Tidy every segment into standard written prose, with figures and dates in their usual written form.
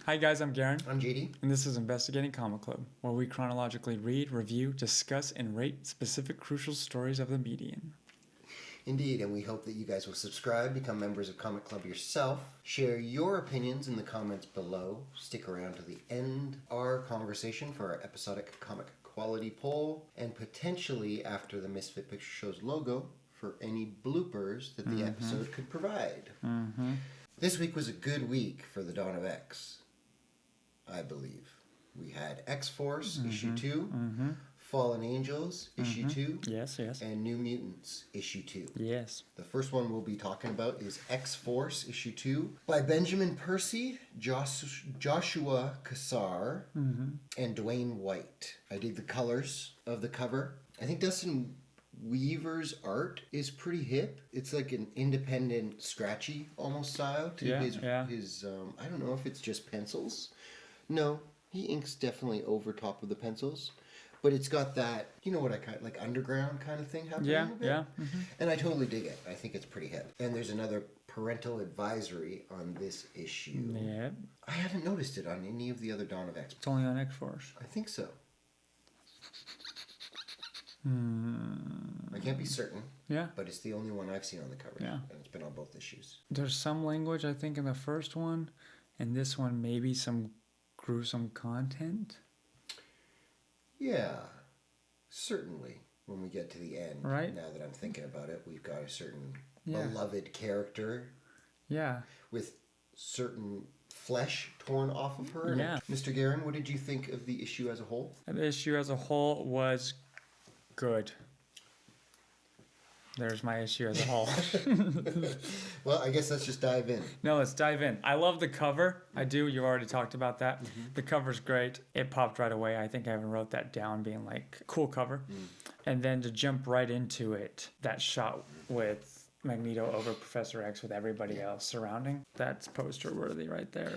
Hi guys, I'm Garen. I'm JD. And this is Investigating Comic Club, where we chronologically read, review, discuss, and rate specific crucial stories of the medium. Indeed, and we hope that you guys will subscribe, become members of Comic Club yourself, share your opinions in the comments below, stick around to the end of our conversation for our episodic comic quality poll, and potentially after the Misfit Picture Show's logo for any bloopers that the episode could provide. This week was a good week for the Dawn of X, I believe. We had X-Force, issue 2, Fallen Angels, issue 2, Yes. and New Mutants, issue 2. Yes. The first one we'll be talking about is X-Force, issue 2, by Benjamin Percy, Joshua Cassar, and Dwayne White. I dig the colors of the cover. I think Dustin Weaver's art is pretty hip. It's like an independent, scratchy almost style to his I don't know if it's just pencils. No, he inks definitely over top of the pencils. But it's got that, you know what I kind of, like underground kind of thing happening a bit. And I totally dig it. I think it's pretty hip. And there's another parental advisory on this issue. Yeah. I haven't noticed it on any of the other Dawn of X. It's only on X-Force. I think so. I can't be certain. Yeah. But it's the only one I've seen on the cover. Yeah. And it's been on both issues. There's some language, I think, in the first one, and this one maybe some gruesome content. Yeah, certainly. When we get to the end, Right. Now that I'm thinking about it, we've got a certain Yeah. beloved character Yeah. with certain flesh torn off of her. Yeah. Mr. Guerin, what did you think of the issue as a whole? The issue as a whole was good. There's my issue as a whole. Well, I guess let's just dive in. No, let's dive in. I love the cover. I do. You already talked about that. The cover's great. It popped right away. I think I even wrote that down being like, cool cover. And then to jump right into it, that shot with Magneto over Professor X with everybody else surrounding, that's poster worthy right there.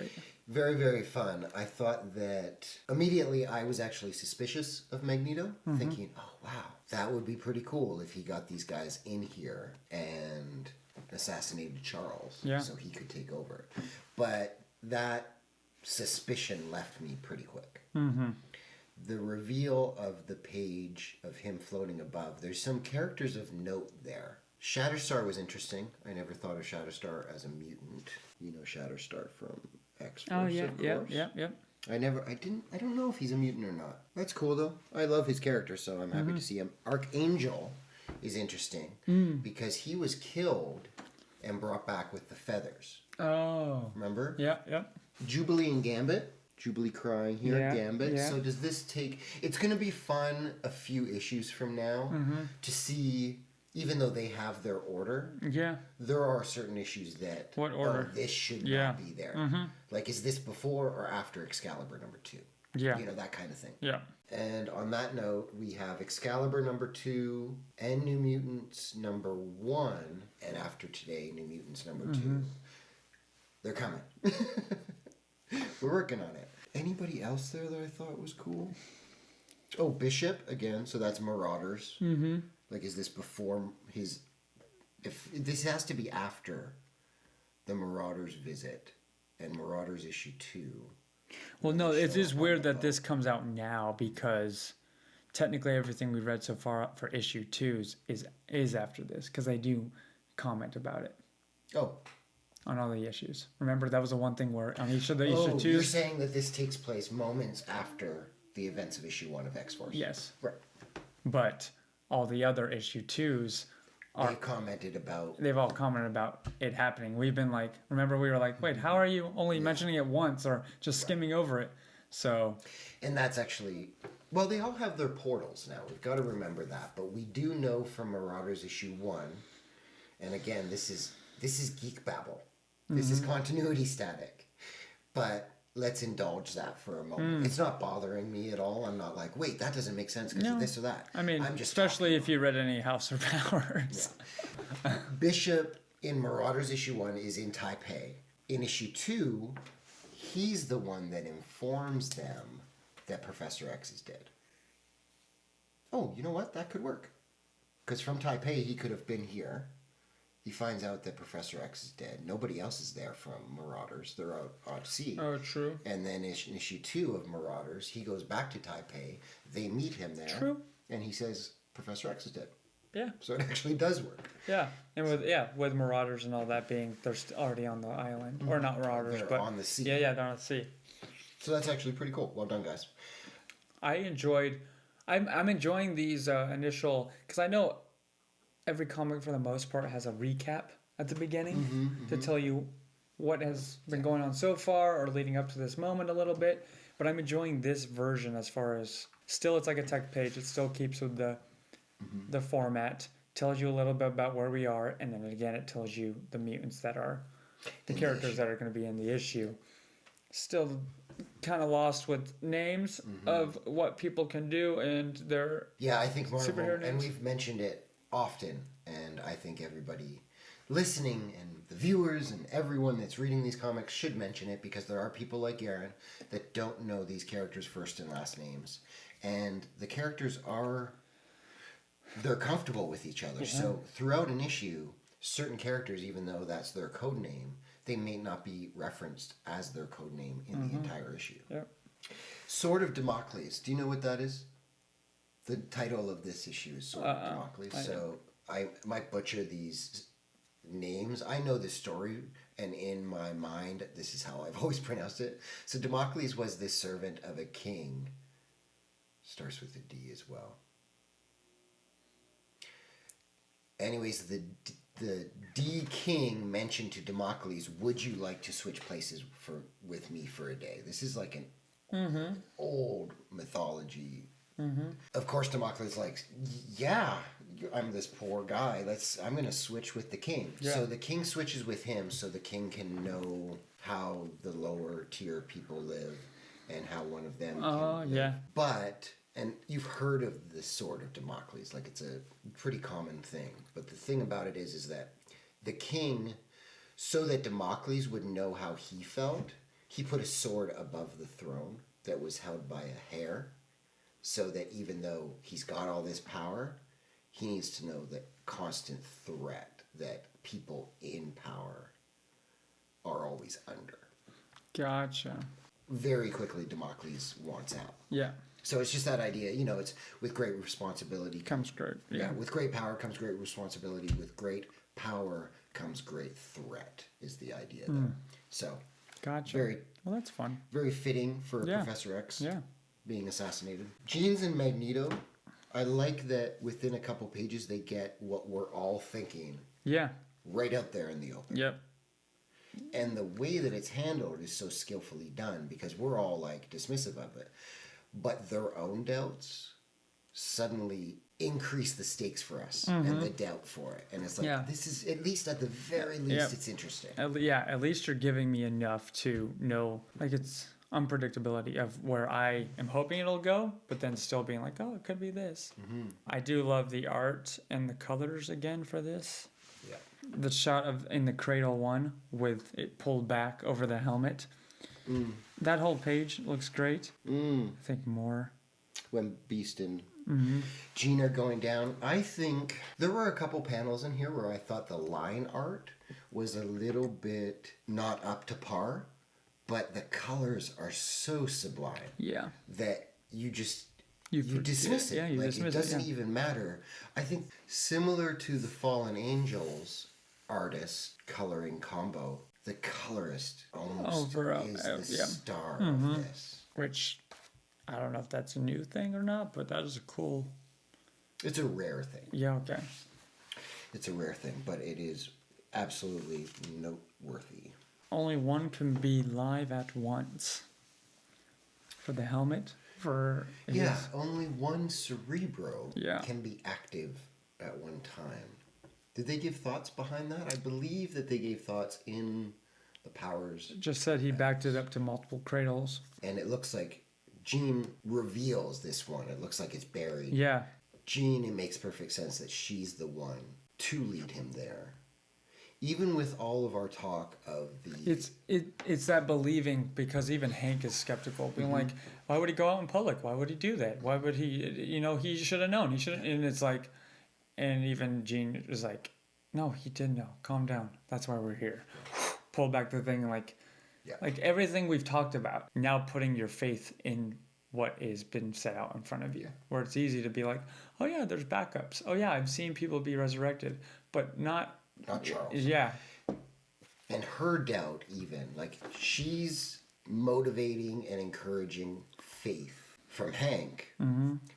Very, very fun. I thought that immediately I was actually suspicious of Magneto, thinking, oh, wow, that would be pretty cool if he got these guys in here and assassinated Charles so he could take over. But that suspicion left me pretty quick. The reveal of the page of him floating above, there's some characters of note there. Shatterstar was interesting. I never thought of Shatterstar as a mutant. You know Shatterstar from X-Force, of course. Yep. I don't know if he's a mutant or not. That's cool, though. I love his character, so I'm happy to see him. Archangel is interesting because he was killed and brought back with the feathers. Oh. Remember? Yeah. Jubilee and Gambit. Jubilee crying here, Gambit. Yeah. So does this take... It's going to be fun a few issues from now to see... Even though they have their order, there are certain issues that What order? this should not be there. Like, is this before or after Excalibur number 2? Yeah. You know, that kind of thing. Yeah. And on that note, we have Excalibur number 2 and New Mutants number 1. And after today, New Mutants number 2. They're coming. We're working on it. Anybody else there that I thought was cool? Oh, Bishop again. So that's Marauders. Like, is this before his... If this has to be after the Marauders visit and Marauders issue 2. Well, no, it is weird that this comes out now because technically everything we've read so far for issue 2 is after this because they do comment about it. Oh. On all the issues. Remember, that was the one thing where on each of the issue 2s... you're saying that this takes place moments after the events of issue 1 of X-Force. Yes. Right. But... all the other issue 2s they've all commented about it happening. We've been like, remember we were like, wait, how are you only mentioning it once or just skimming over it? So, and that's actually, well, they all have their portals now. We've got to remember that. But we do know from Marauders issue 1, and again, this is geek babble. This is continuity static. But let's indulge that for a moment. It's not bothering me at all. I'm not like, wait, that doesn't make sense because of this or that. I mean, I'm just especially if you read any House of Powers. Yeah. Bishop in Marauders issue 1 is in Taipei. In issue 2, he's the one that informs them that Professor X is dead. Oh, you know what? That could work. Because from Taipei, he could have been here. he finds out that Professor X is dead. Nobody else is there from Marauders. They're out at sea. Oh, true. And then in issue 2 of Marauders, he goes back to Taipei. They meet him there. True. And he says, Professor X is dead. Yeah. So it actually does work. Yeah, and with Marauders and all that being, they're already on the island. Or not Marauders, They're but... on the sea. Yeah, they're on the sea. So that's actually pretty cool. Well done, guys. I'm enjoying these initial... Because I know every comic, for the most part, has a recap at the beginning to tell you what has been going on so far or leading up to this moment a little bit. But I'm enjoying this version as far as... Still, it's like a tech page. It still keeps with the format, tells you a little bit about where we are, and then again it tells you the mutants that are the characters that are going to be in the issue. Still kind of lost with names of what people can do and their I think Marvel, superhero names. and we've mentioned it often, and I think everybody listening and the viewers and everyone that's reading these comics should mention it, because there are people like Garen that don't know these characters' first and last names, and the characters they're comfortable with each other. So throughout an issue, certain characters, even though that's their code name, they may not be referenced as their code name in the entire issue. Yep. Sword of Damocles. Do you know what that is? The title of this issue is Sword of Damocles. So I might butcher these names. I know this story, and in my mind, this is how I've always pronounced it. So Damocles was the servant of a king. Starts with a D as well. Anyways, the D King mentioned to Damocles, "Would you like to switch places with me for a day?" This is like an old mythology. Of course, Damocles like, "Yeah, I'm this poor guy. I'm going to switch with the king." Yeah. So the king switches with him, so the king can know how the lower tier people live and how one of them. Can live. But. And you've heard of the Sword of Damocles, like it's a pretty common thing. But the thing about it is that the king, so that Damocles would know how he felt, he put a sword above the throne that was held by a hair, so that even though he's got all this power, he needs to know the constant threat that people in power are always under. Gotcha. Very quickly, Damocles wants out. Yeah. So it's just that idea, it's with great responsibility Comes great. Yeah. with great power comes great responsibility. With great power comes great threat, is the idea there. So, Gotcha. Well, that's fun. very fitting for Professor X Yeah. being assassinated. Jeans and Magneto, I like that within a couple pages they get what we're all thinking Yeah. right out there in the open. Yep. And the way that it's handled is so skillfully done, because we're all like dismissive of it. But their own doubts suddenly increase the stakes for us and the doubt for it. And it's like, this is, at least at the very least, it's interesting. At least you're giving me enough to know, like, it's unpredictability of where I am hoping it'll go, but then still being like, oh, it could be this. I do love the art and the colors again for this. Yeah. The shot of in the cradle one with it pulled back over the helmet. That whole page looks great. I think more. When Beast and Jean are going down, I think there were a couple panels in here where I thought the line art was a little bit not up to par, but the colors are so sublime that you just you dismiss it. Yeah, you dismiss it. Doesn't yeah. even matter. I think similar to the Fallen Angels artist coloring combo, the colorist almost is the star of this. Which, I don't know if that's a new thing or not, but that is a cool... It's a rare thing. Yeah, okay. It's a rare thing, but it is absolutely noteworthy. Only one can be live at once. For the helmet, only one Cerebro can be active at one time. Did they give thoughts behind that? I believe that they gave thoughts in the powers. Just said he backed it up to multiple cradles. And it looks like Jean reveals this one. It looks like it's buried. Yeah. Jean, it makes perfect sense that she's the one to lead him there. Even with all of our talk of the... It's that believing, because even Hank is skeptical, being like, why would he go out in public? Why would he do that? Why would he, he should have known. He should have, and it's like, and even Jean is like, No, he did know. Calm down. That's why we're here. Pull back the thing like Yeah. like everything we've talked about. Now putting your faith in what has been set out in front of you. Where it's easy to be like, oh yeah, there's backups. Oh yeah, I've seen people be resurrected. But not Charles. Yeah. And her doubt, even, like, she's motivating and encouraging faith from Hank,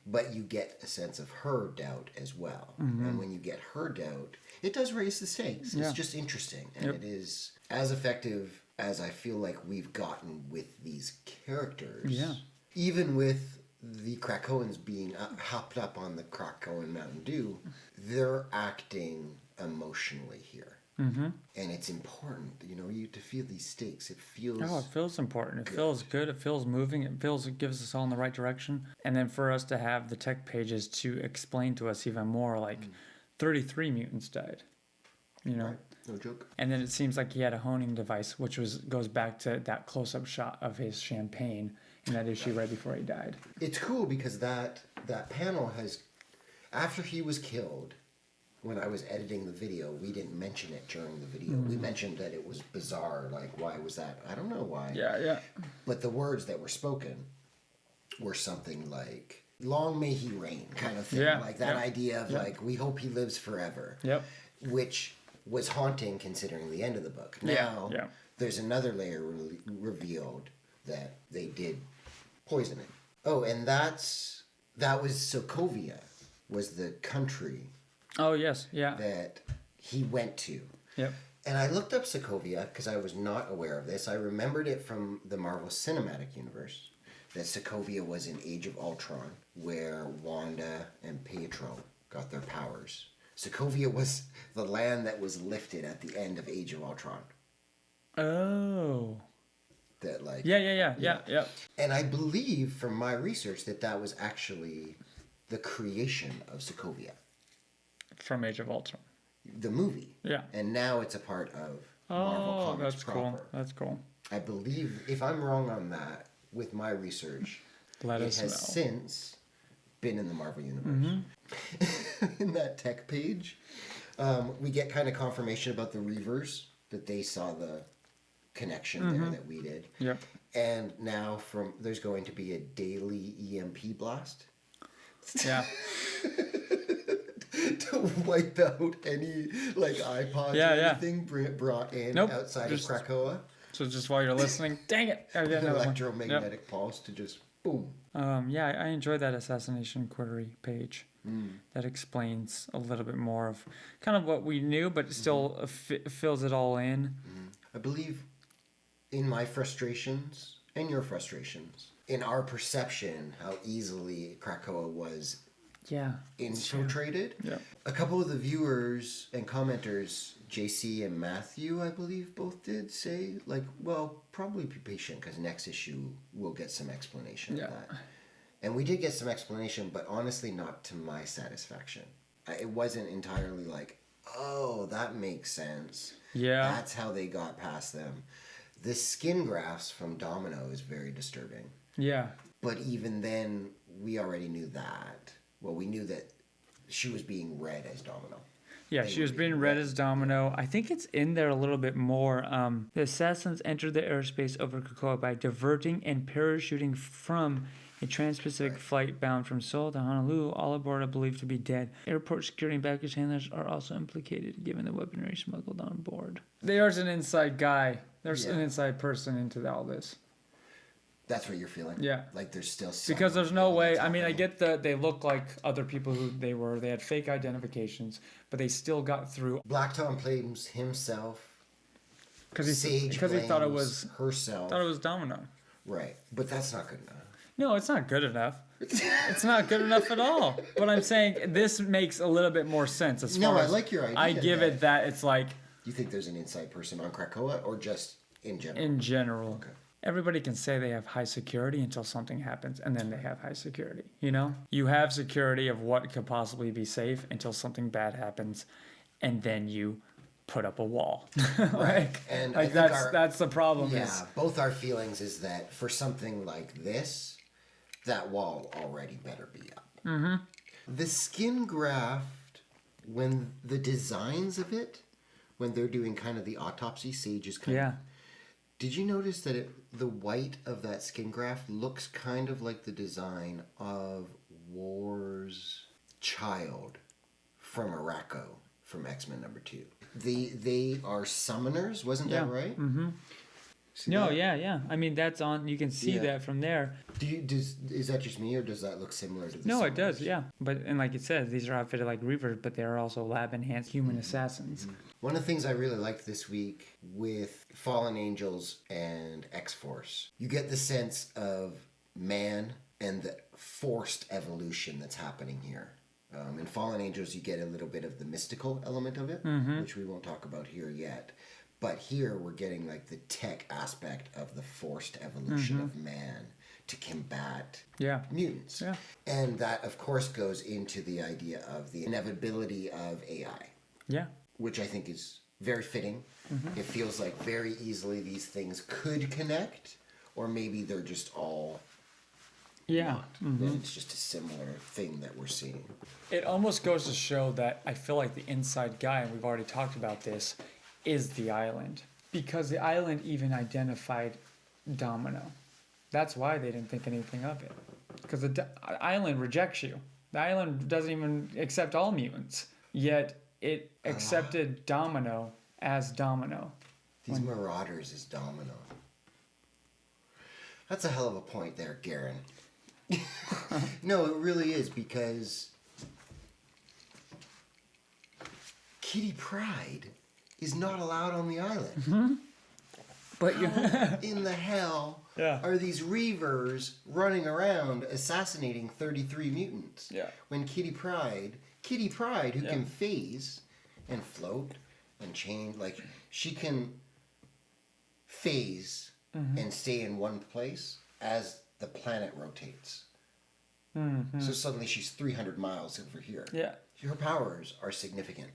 but you get a sense of her doubt as well. And when you get her doubt, it does raise the stakes. Yeah. It's just interesting. And it is as effective as I feel like we've gotten with these characters. Yeah. Even with the Krakoans being hopped up on the Krakoan Mountain Dew, they're acting emotionally here. And it's important, you know, to feel these stakes. It feels... Oh, it feels important. It feels good. It feels moving. It gives us all in the right direction. And then for us to have the tech pages to explain to us even more, like 33 mutants died, you know? Right. No joke. And then it seems like he had a honing device, which goes back to that close-up shot of his champagne in that issue right before he died. It's cool because that panel has... After he was killed... When I was editing the video, we didn't mention it during the video. We mentioned that it was bizarre. Like, why was that? I don't know why. Yeah. But the words that were spoken were something like, long may he reign, kind of thing. Yeah, Like that idea of, like, we hope he lives forever. Yep. Which was haunting considering the end of the book. Now, there's another layer revealed that they did poison him. Oh, and that was Sokovia, was the country... Oh, yes. Yeah. that he went to. Yep. And I looked up Sokovia because I was not aware of this. I remembered it from the Marvel Cinematic Universe, that Sokovia was in Age of Ultron, where Wanda and Pietro got their powers. Sokovia was the land that was lifted at the end of Age of Ultron. Oh. That, like... Yeah. And I believe from my research that was actually the creation of Sokovia. From Age of Ultron. The movie. Yeah. And now it's a part of Marvel Comics that's proper. cool. That's cool. I believe, if I'm wrong on that, with my research, Let it us has know. since been in the Marvel Universe. In that tech page, we get kind of confirmation about the Reavers, that they saw the connection there that we did. Yep. And now there's going to be a daily EMP blast. Yeah. To wipe out any like iPods or anything brought in outside of Krakoa. So just while you're listening, dang it! I get another electromagnetic pulse to just boom. Yeah, I enjoyed that Assassination Quarterly page. That explains a little bit more of kind of what we knew, but it still fills it all in. I believe in my frustrations and your frustrations, in our perception, how easily Krakoa was infiltrated. Yeah. A couple of the viewers and commenters, JC and Matthew, I believe, both did say, like, well, probably be patient because next issue we'll get some explanation of that. And we did get some explanation, but honestly not to my satisfaction. It wasn't entirely like, oh, that makes sense. Yeah. That's how they got past them. The skin grafts from Domino is very disturbing. Yeah. But even then, we already knew that. Well, we knew that she was being read as Domino. Yeah, she was being read as Domino. I think it's in there a little bit more. The assassins entered the airspace over Krakoa by diverting and parachuting from a trans-Pacific flight bound from Seoul to Honolulu. All aboard are believed to be dead. Airport security and baggage handlers are also implicated, given the weaponry smuggled on board. There's an inside guy. There's an inside person into all this. That's what you're feeling? Yeah. Like there's still some... Because there's no way... I mean, I get they look like other people who they were. They had fake identifications, but they still got through. Black Tom blames himself. Because he thought it was... herself. Thought it was Domino. Right. But that's not good enough. No, it's not good enough. It's not good enough at all. But I'm saying this makes a little bit more sense as far as... I like your idea. I give it that it's like... You think there's an inside person on Krakoa or just in general? In general. Okay. Everybody can say they have high security until something happens, and then they have high security. You know? You have security of what could possibly be safe until something bad happens, and then you put up a wall. Right. And like that's the problem. Yeah, both our feelings is that for something like this, that wall already better be up. Mm-hmm. The skin graft when the designs of it, when they're doing kind of the autopsy, Sage is kind of... Did you notice that the white of that skin graft looks kind of like the design of War's child from Araco from X-Men #2? They are summoners, wasn't that right? Mm-hmm. Yeah. I mean, that's on. You can see that from there. Is that just me, or does that look similar to the No, summoners? it does, yeah. And like it says, these are outfitted like Reavers, but they are also lab-enhanced human assassins. One of the things I really liked this week with Fallen Angels and X-Force, you get the sense of man and the forced evolution that's happening here. In Fallen Angels, you get a little bit of the mystical element of it, which we won't talk about here yet. But here we're getting like the tech aspect of the forced evolution of man to combat mutants. Yeah. And that, of course, goes into the idea of the inevitability of AI. Yeah. Which I think is very fitting. It feels like very easily these things could connect, or maybe they're just all not. And it's just a similar thing that we're seeing. It almost goes to show that I feel like the inside guy, and we've already talked about this, is the island. Because the island even identified Domino. That's why they didn't think anything of it. Because the island rejects you. The island doesn't even accept all mutants. Yet it accepted Domino as Domino. These marauders is Domino. That's a hell of a point there, Garen. No, it really is, because Kitty Pryde is not allowed on the island. But how in the hell are these Reavers running around assassinating 33 mutants? When Kitty Pryde, who can phase and float and change, like she can phase and stay in one place as the planet rotates. So suddenly she's 300 miles over here. Her powers are significant.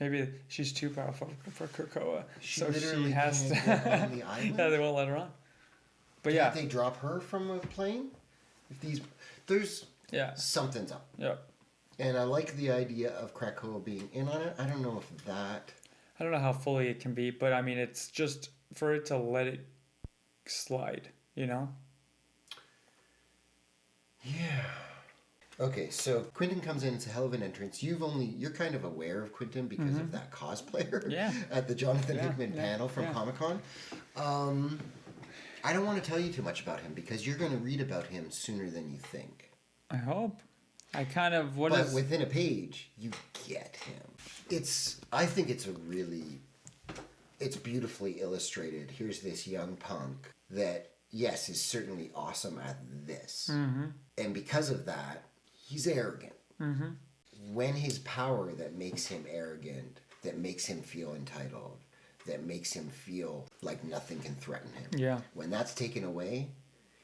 Maybe she's too powerful for Krakoa. She literally has to get on the island. They won't let her on. But Can't they drop her from a plane? There's something's up. And I like the idea of Krakoa being in on it. I don't know if that... I don't know how fully it can be, but I mean, it's just for it to let it slide, you know? Yeah. Okay, so Quentin comes in. It's a hell of an entrance. You're kind of aware of Quentin because of that cosplayer at the Jonathan Hickman panel from Comic-Con. I don't want to tell you too much about him because you're going to read about him sooner than you think. I hope. But within a page, you get him. I think it's it's beautifully illustrated. Here's this young punk that, yes, is certainly awesome at this. And because of that, he's arrogant. When his power that makes him arrogant, that makes him feel entitled, that makes him feel like nothing can threaten him. When that's taken away,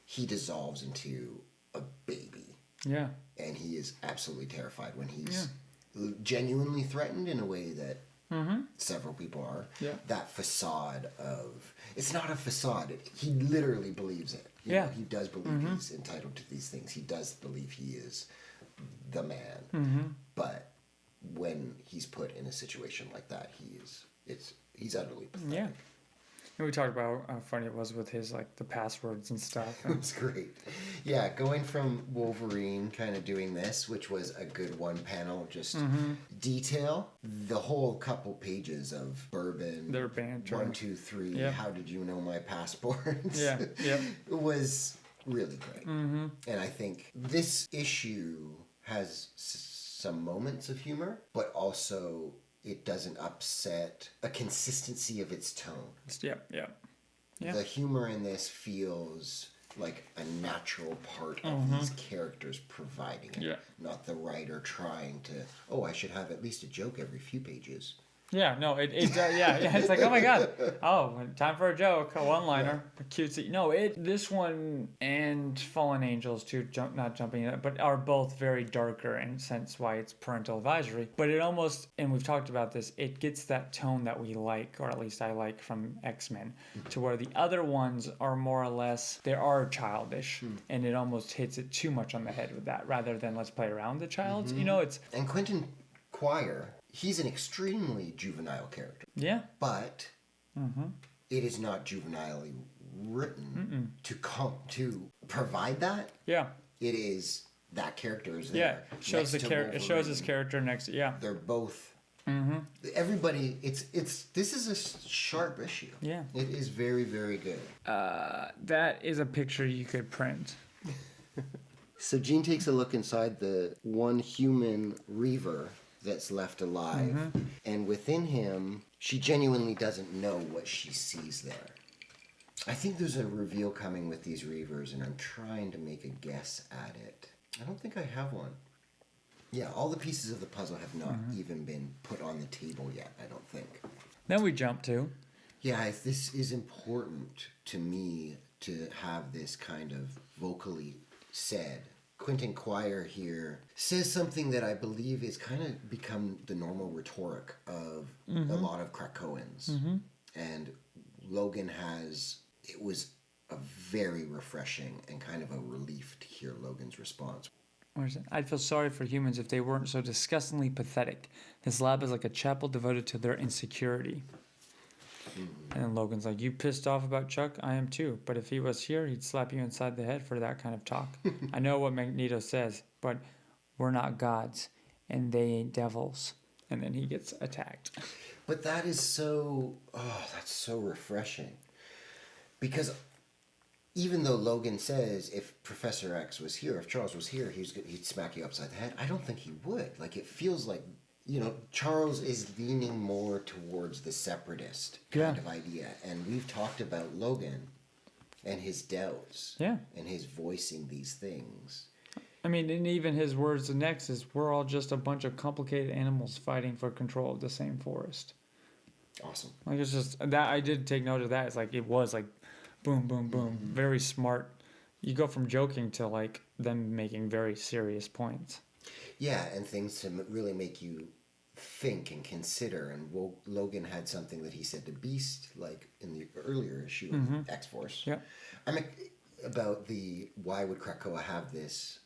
he dissolves into a baby. And he is absolutely terrified when he's genuinely threatened in a way that several people are. That facade of... It's not a facade. He literally believes it. You know, he does believe he's entitled to these things. He does believe he is the man. But when he's put in a situation like that, he's utterly pathetic. And we talked about how funny it was with his, like, the passwords and stuff. It was great. Yeah, going from Wolverine kind of doing this, which was a good one panel, just detail. The whole couple pages of bourbon. Their banter. 1, 2, 3. How did you know my passports? It was really great. And I think this issue has some moments of humor, but also... it doesn't upset a consistency of its tone. The humor in this feels like a natural part of these characters providing it, not the writer trying to, I should have at least a joke every few pages. It's like, oh my god, time for a joke, a one-liner, a cutesy. No, this one and Fallen Angels too, not jumping in, but are both very darker in sense why it's parental advisory. But it almost, and we've talked about this, it gets that tone that we like, or at least I like from X-Men, to where the other ones are more or less, they are childish, and it almost hits it too much on the head with that, rather than let's play around the child. You know, it's... And Quentin Quire, he's an extremely juvenile character. Yeah. But it is not juvenilely written to provide that. Yeah. It is that character is Yeah. there. Shows it shows his character next. Yeah. They're both. Everybody, this is a sharp issue. Yeah. It is very, very good. That is a picture you could print. So Jean takes a look inside the one human Reaver that's left alive, and within him, she genuinely doesn't know what she sees there. I think there's a reveal coming with these Reavers, and I'm trying to make a guess at it. I don't think I have one. Yeah, all the pieces of the puzzle have not even been put on the table yet, I don't think. Then we jump to. Yeah, this is important to me to have this kind of vocally said. Quentin Quire here says something that I believe is kind of become the normal rhetoric of a lot of Krakoans. And Logan it was a very refreshing and kind of a relief to hear Logan's response. Where is it? I'd feel sorry for humans if they weren't so disgustingly pathetic. This lab is like a chapel devoted to their insecurity. And then Logan's like, you pissed off about Chuck? I am too. But if he was here, he'd slap you inside the head for that kind of talk. I know what Magneto says, but we're not gods, and they ain't devils. And then he gets attacked. But that is that's so refreshing. Because even though Logan says if Professor X was here, if Charles was here, he'd smack you upside the head, I don't think he would. Like, it feels like, Charles is leaning more towards the separatist kind of idea. And we've talked about Logan and his doubts. Yeah. And his voicing these things. I mean, and even his words the next is, we're all just a bunch of complicated animals fighting for control of the same forest. Awesome. Like, it's just, that I did take note of that. It's like, it was like, boom, boom, boom. Very smart. You go from joking to like them making very serious points. Yeah, and things to really make you think and consider. And Logan had something that he said to Beast, like in the earlier issue of X-Force. Yeah. About why would Krakoa have this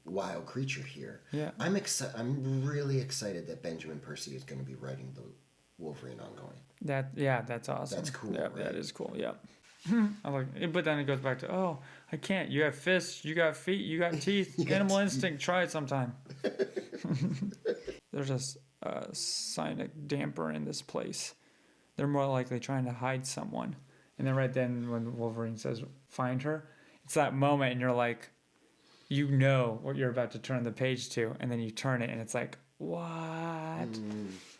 wild creature here? Yeah. I'm really excited that Benjamin Percy is going to be writing the Wolverine ongoing. That's awesome. That's cool. Yeah, right? that is cool. Yeah. I like it, but then it goes back to, I can't. You have fists, you got feet, you got teeth. Animal instinct. Try it sometime. There's a sonic damper in this place. They're more likely trying to hide someone. And then right then when Wolverine says, "Find her," it's that moment, and you're like, you know what you're about to turn the page to, and then you turn it, and it's like, what?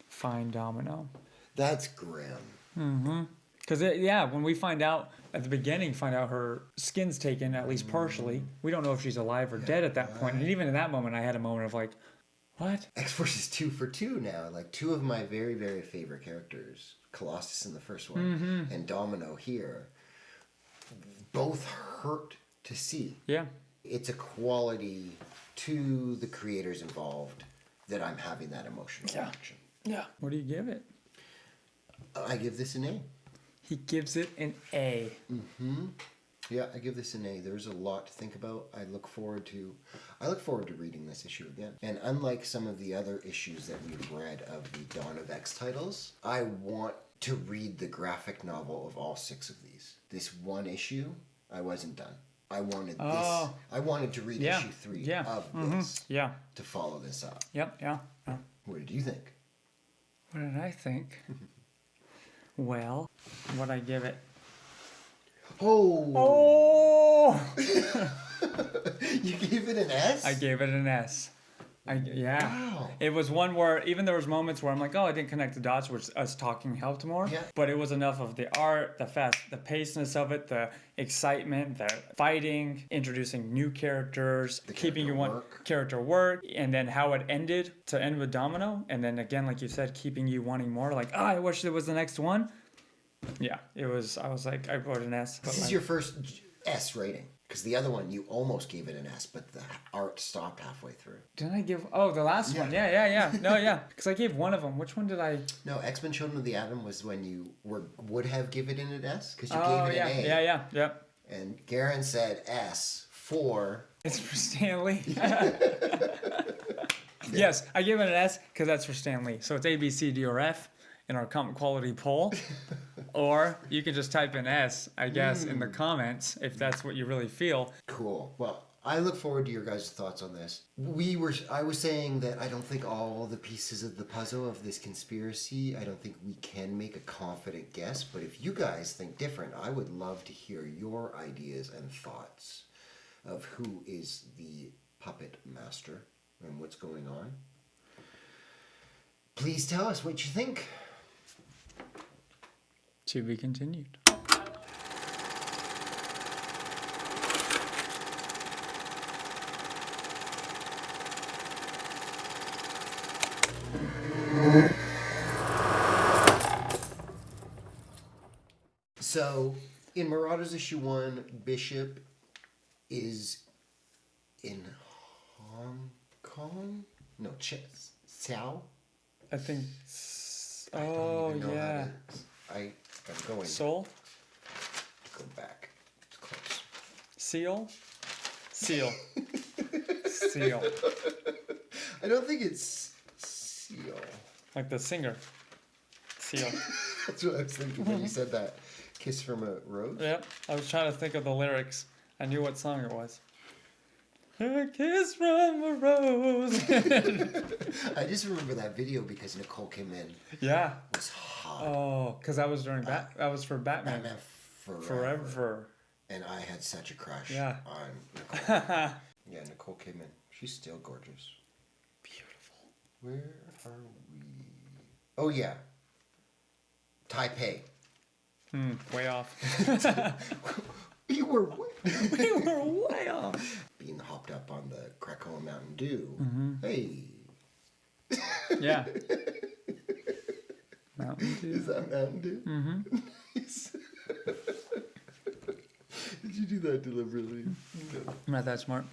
Find Domino. That's grim. Because, when we find out at the beginning, her skin's taken, at least partially. We don't know if she's alive or dead at that point. And even in that moment, I had a moment of like, what? X-Force is 2 for 2 now. Like, two of my very, very favorite characters, Colossus in the first one and Domino here, both hurt to see. Yeah. It's a quality to the creators involved that I'm having that emotional reaction. Yeah. What do you give it? I give this an A. He gives it an A. Yeah, I give this an A. There's a lot to think about. I look forward to reading this issue again. And unlike some of the other issues that we've read of the Dawn of X titles, I want to read the graphic novel of all 6 of these. This one issue, I wasn't done. I wanted this. I wanted to read issue 3 of this. Yeah. To follow this up. Yep. Yeah. What did you think? What did I think? Well, what'd I give it? Oh! You gave it an S? I gave it an S. Wow. It was one where even there was moments where I'm like, I didn't connect the dots, which us talking helped more. Yeah. But it was enough of the art, the paceness of it, the excitement, the fighting, introducing new characters, keeping you want character work, and then how it ended to end with Domino, and then again, like you said, keeping you wanting more. Like, I wish there was the next one. Yeah, it was. I was like, I wrote an S. This is your first S rating. Because the other one, you almost gave it an S, but the art stopped halfway through. Didn't I give... Oh, the last one. Yeah. No, yeah. Because I gave one of them. Which one did I... No, X-Men Children of the Atom was when you would have given it an S. Because you gave it an A. Yeah. Yep. And Garen said S for... It's for Stanley. Yes, I give it an S because that's for Stan Lee. So it's A, B, C, D, or F in our comment quality poll. Or you can just type in S, I guess, in the comments if that's what you really feel. Cool. Well, I look forward to your guys' thoughts on this. I was saying that I don't think all the pieces of the puzzle of this conspiracy, I don't think we can make a confident guess. But if you guys think different, I would love to hear your ideas and thoughts of who is the puppet master and what's going on. Please tell us what you think. To be continued. So, in Marauders issue 1, Bishop is in Hong Kong? No, Seoul? I think. I don't Oh, even know yeah. I'm going Seoul? to go back. It's close. Seal? Seal. Seal. I don't think it's Seal. Like the singer. Seal. That's what I was thinking when you said that. Kiss from a Rose? Yep. I was trying to think of the lyrics. I knew what song it was. A kiss from a rose. I just remember that video because Nicole came in. Yeah. Was hot. Oh, because that was during that was for Batman. Batman Forever. And I had such a crush Yeah. on Nicole. Yeah, Nicole came in. She's still gorgeous. Beautiful. Where are we? Oh, yeah. Taipei. Way off. We were way off. being hopped up on the Krakoa Mountain Dew. Hey. Yeah. Mountain Dew. Is that Mountain Dew? Mm-hmm. Did you do that deliberately? No. I'm not that smart.